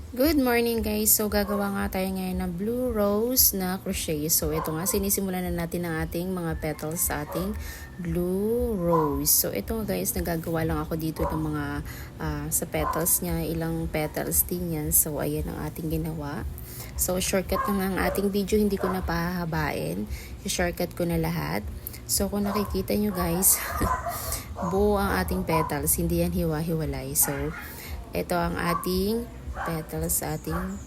Good morning guys! So gagawa nga tayo ngayon ng blue rose na crochet. So ito nga, sinisimulan na natin ang ating mga petals sa ating blue rose. So ito nga guys, nagagawa lang ako dito ng mga sa petals niya, ilang petals din yan. So ayan ang ating ginawa. So shortcut na nga ang ating video, hindi ko na pahahabain. I-shortcut ko na lahat. So kung nakikita nyo guys, buo ang ating petals, hindi yan hiwa-hiwalay. So ito ang ating petals sa ating.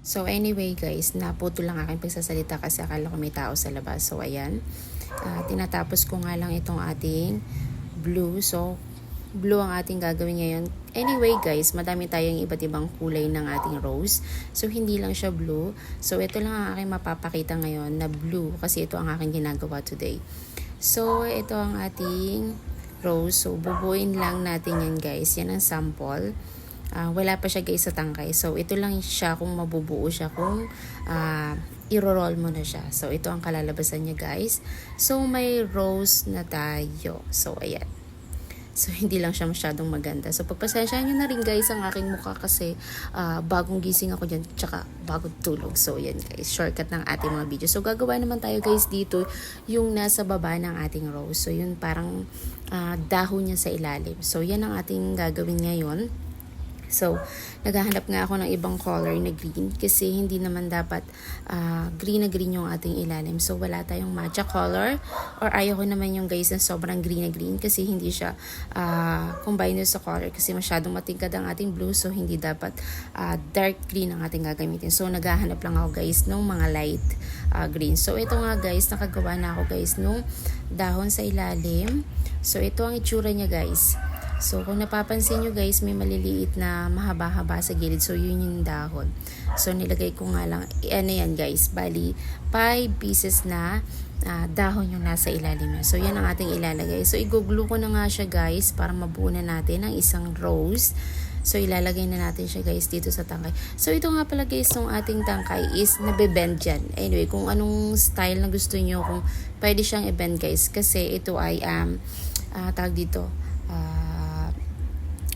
So anyway guys, naputo lang aking pagsasalita kasi akala ko may tao sa labas. So ayan, tinatapos ko nga lang itong ating blue. So blue ang ating gagawin ngayon. Anyway guys, madami tayong iba't ibang kulay ng ating rose. So hindi lang siya blue. So ito lang ang aking mapapakita ngayon na blue kasi ito ang aking ginagawa today. So ito ang ating rose. So bubuin lang natin yan guys. Yan ang sample. Wala pa siya guys sa tangkay. So ito lang siya kung mabubuo siya kung i-roll mo na siya. So ito ang kalalabasan niya guys. So may rose na tayo. So ayan. So hindi lang siya masyadong maganda. So pagpasensyahan nyo na rin guys ang aking mukha kasi bagong gising ako dyan tsaka bagong tulog. So yan guys, shortcut ng ating mga video. So gagawa naman tayo guys dito yung nasa baba ng ating rose. So yun parang dahon niya sa ilalim. So yan ang ating gagawin ngayon. So, naghahanap nga ako ng ibang color na green kasi hindi naman dapat green na green yung ating ilalim. So, wala tayong matcha color or ayoko naman yung guys na sobrang green na green kasi hindi siya combined sa color kasi masyadong matingkad ang ating blue. So, hindi dapat dark green ang ating gagamitin. So, naghahanap lang ako guys ng mga light green. So, ito nga guys, nakagawa na ako guys nung dahon sa ilalim. So, ito ang itsura niya guys. So, kung napapansin nyo guys, may maliliit na mahaba-haba sa gilid. So, yun yung dahon. So, nilagay ko nga lang, ano yan guys, bali, 5 pieces na dahon yung nasa ilalim niya. So, yan ang ating ilalagay. So, i-glue ko na nga siya guys, para mabuo na natin ang isang rose. So, ilalagay na natin siya guys dito sa tangkay. So, ito nga pala guys, yung ating tangkay is nabe-bend dyan. Anyway, kung anong style na gusto nyo, kung pwede siyang i-bend guys. Kasi ito ay, tawag dito,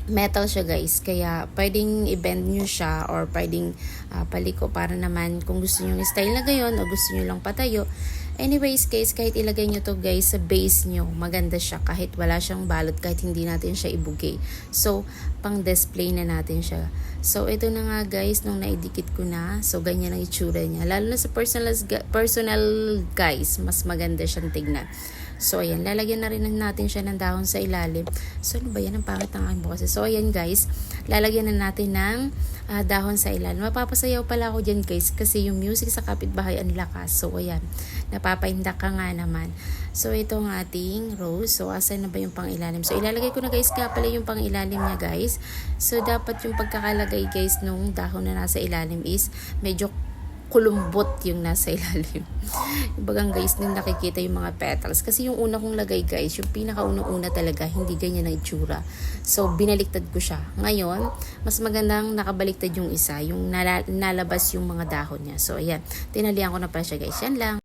metal siya guys, kaya pwedeng i-bend nyo siya or pwedeng paliko para naman kung gusto nyo yung style na gayon o gusto nyo lang patayo. Anyways guys, kahit ilagay nyo to guys sa base nyo, maganda siya kahit wala siyang balot, kahit hindi natin siya ibugay. So, pang display na natin siya. So, ito na nga guys, nung naidikit ko na, so ganyan ang itsura niya. Lalo na sa personal guys, mas maganda siyang tignan. So, ayan, lalagyan na rin natin siya ng dahon sa ilalim. So, ano ba yan? Ang pangit ng aking boses. So, ayan guys, lalagyan na natin ng dahon sa ilalim. Mapapasayaw pala ako dyan guys kasi yung music sa kapitbahay ang lakas. So, ayan, napapahindak ka nga naman. So, ito ang ating rose. So, asan na ba yung pang ilalim? So, ilalagay ko na guys nga pala yung pang ilalim niya guys. So, dapat yung pagkakalagay guys nung dahon na nasa ilalim is medyo kulumbot yung nasa ilalim. Bagang guys, nung nakikita yung mga petals. Kasi yung una kong lagay guys, yung pinakaunang-una talaga, hindi ganyan ang itsura. So, binaliktad ko siya. Ngayon, mas magandang nakabaliktad yung isa, yung nalabas yung mga dahon niya. So, ayan. Tinalian ko na pala siya guys. Yan lang.